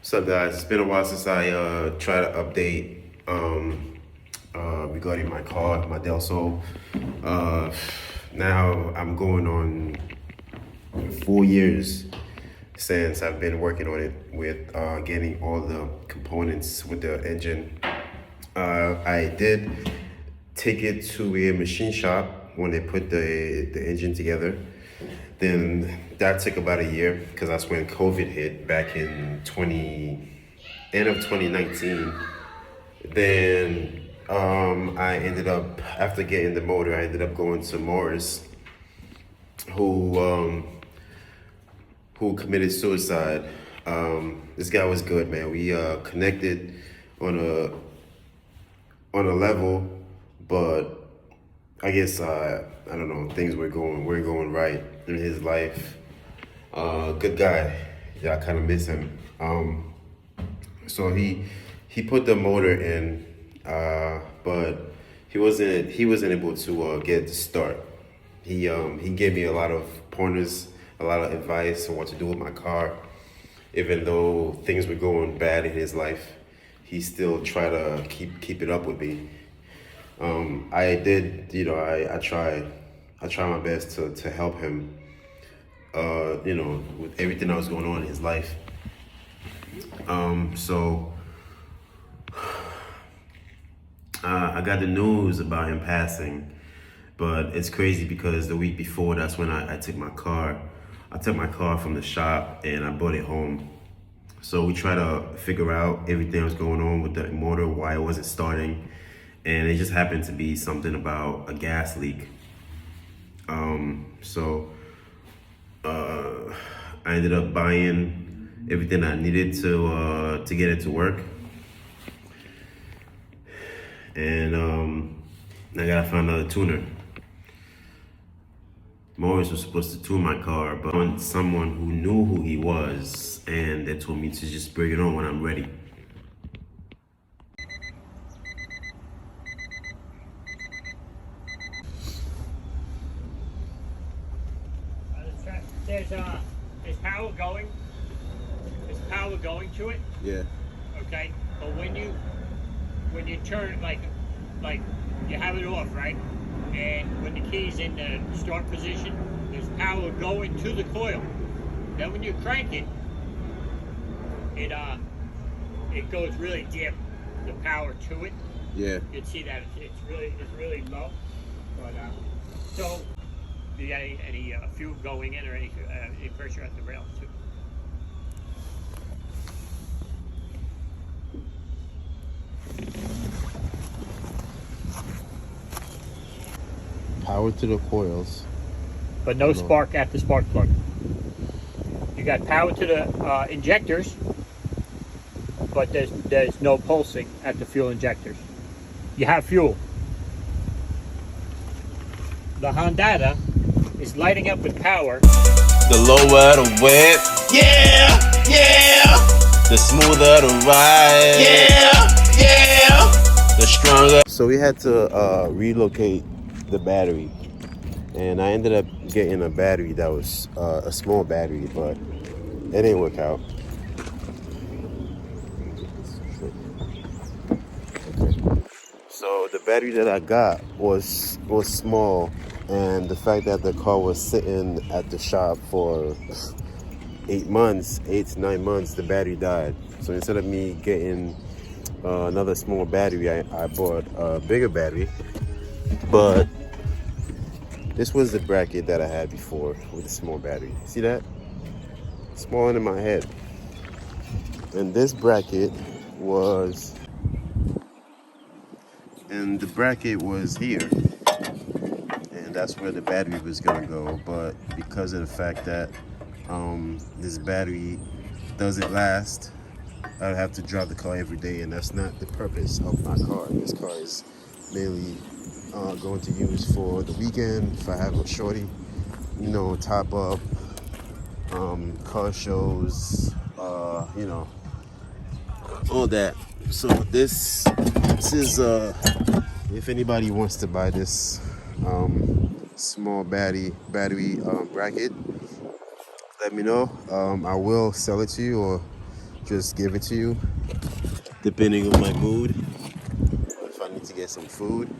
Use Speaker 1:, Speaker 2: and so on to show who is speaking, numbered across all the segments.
Speaker 1: What's up, guys? It's been a while since I tried to update regarding my car, my Del Sol. Now I'm going on 4 years since I've been working on it with getting all the components with the engine. I did take it to a machine shop when they put the engine together. Then that took about a year because that's when COVID hit back in end of 2019. Then I ended up, after getting the motor, I ended up going to Morris, who committed suicide. This guy was good, man. We connected on a level, but I guess I don't know, things weren't going right in his life. Good guy. Yeah, I kind of miss him. So he put the motor in, but he wasn't able to get it to start. He gave me a lot of pointers, a lot of advice on what to do with my car. Even though things were going bad in his life, he still tried to keep it up with me. I did, I try my best to help him, with everything that was going on in his life. So I got the news about him passing, but it's crazy because the week before, that's when I took my car. I took my car from the shop and I brought it home. So we tried to figure out everything that was going on with the motor, why it wasn't starting. And it just happened to be something about a gas leak. So I ended up buying everything I needed to get it to work. And I gotta find another tuner. Morris was supposed to tune my car, but I want someone who knew who he was, and they told me to just bring it on when I'm ready.
Speaker 2: There's power going. There's power going to it.
Speaker 1: Yeah.
Speaker 2: Okay. But when you turn like you have it off, right? And when the key's in the start position, there's power going to the coil. Then when you crank it, it goes really dim. The power to it.
Speaker 1: Yeah.
Speaker 2: You can see that it's really low. But so. Do you got any fuel going in or any pressure at the rails too?
Speaker 1: Power to the coils.
Speaker 2: But no spark at the spark plug. You got power to the injectors, but there's no pulsing at the fuel injectors. You have fuel. The Honda is lighting up with power.
Speaker 3: The lower the whip, yeah, yeah. The smoother the ride, yeah. The stronger.
Speaker 1: So we had to relocate the battery, and I ended up getting a battery that was a small battery, but it didn't work out. Okay. So the battery that I got was small. And the fact that the car was sitting at the shop for 8 to 9 months, the battery died. So instead of me getting another small battery, I bought a bigger battery. But this was the bracket that I had before with the small battery. See that? Smaller than my head. And this bracket was, and the bracket was here. And that's where the battery was gonna go, but because of the fact that this battery doesn't last, I have to drive the car every day, and that's not the purpose of my car. This car is mainly going to use for the weekend if I have a shorty, top up, car shows, all that. So this is if anybody wants to buy this small battery bracket, let me know. I will sell it to you or just give it to you, depending on my mood. If I need to get some food.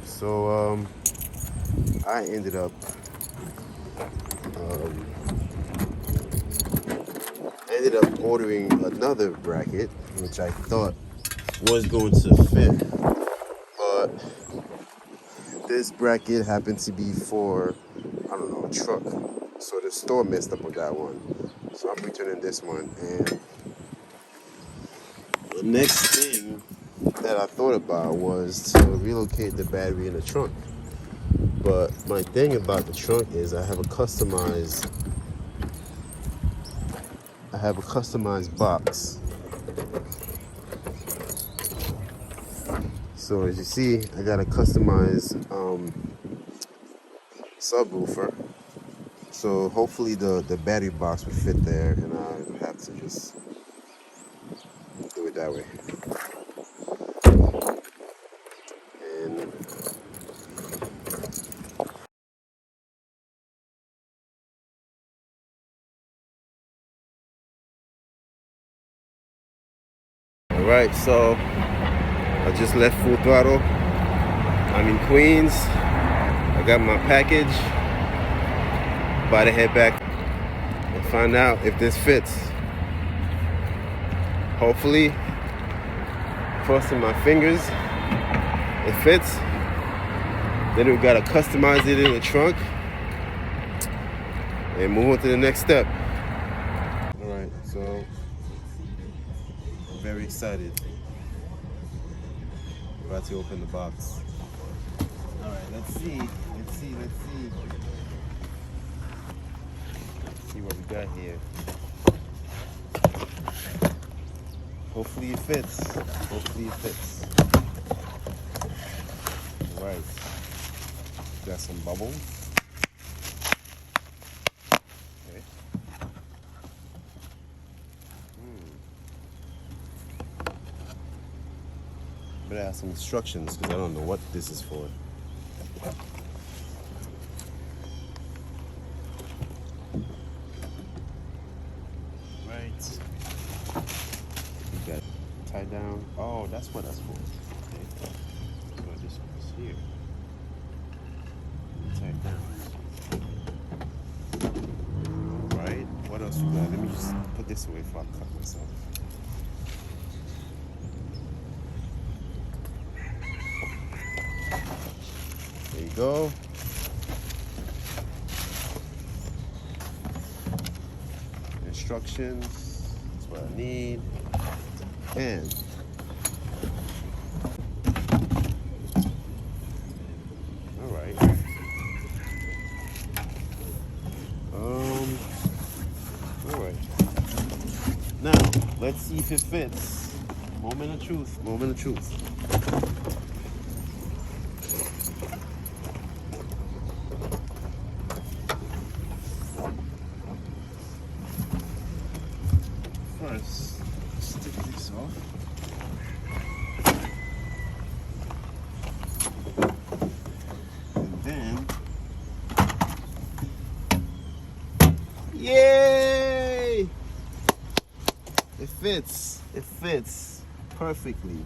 Speaker 1: So I ended up ordering another bracket, which I thought was going to fit, but this bracket happened to be for, I don't know, a truck. So the store messed up on that one. So I'm returning this one. And the next thing that I thought about was to relocate the battery in the trunk. But my thing about the trunk is I have a customized box. So as you see, I got a customized subwoofer. So hopefully the battery box will fit there, and I have to just do it that way. And all right, so I just left Full Throttle. I'm in Queens. I got my package. About to head back and find out if this fits. Hopefully, crossing my fingers, it fits. Then we gotta customize it in the trunk and move on to the next step. All right, so I'm very excited. About to open the box. All right, let's see what we got here. Hopefully it fits. All right, got some bubbles. Okay. But I have some instructions because I don't know what this is for. Right. We got tie down. Oh, that's what that's for. Okay. So this one's here. Tie down. All right. What else we got? Let me just put this away before I cut myself. There you go. Instructions. That's what I need. And all right. All right. Now let's see if it fits. Moment of truth. First, stick this off. And then, yay! It fits perfectly.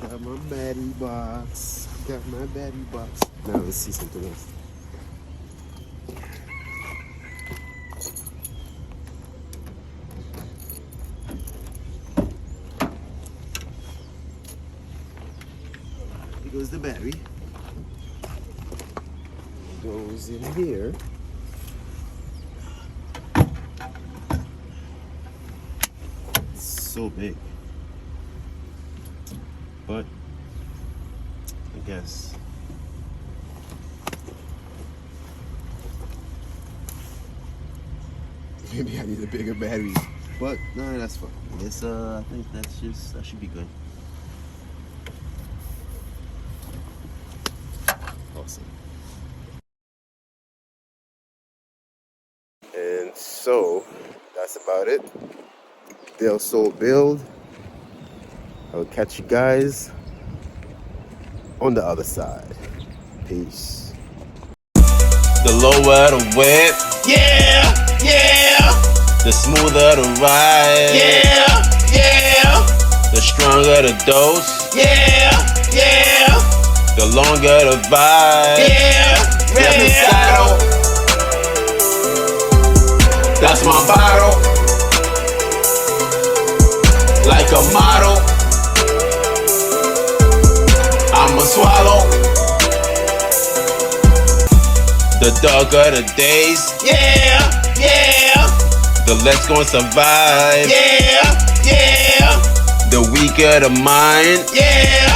Speaker 1: Got my battery box. Now let's see something else. Here goes the battery. It goes in here. It's so big. But I guess maybe I need a bigger battery. But no, that's fine. Yes, I think that should be good. Awesome. And so that's about it. Del Sol build. I will catch you guys on the other side. Peace.
Speaker 3: The lower the whip, yeah, yeah. The smoother the ride, yeah, yeah. The stronger the dose, yeah, yeah. The longer the vibe, yeah, yeah. Saddle. That's my bottle. Like a model, I'ma swallow. The darker the days, yeah, yeah. The less gon' survive, yeah, yeah. The weaker the mind, yeah.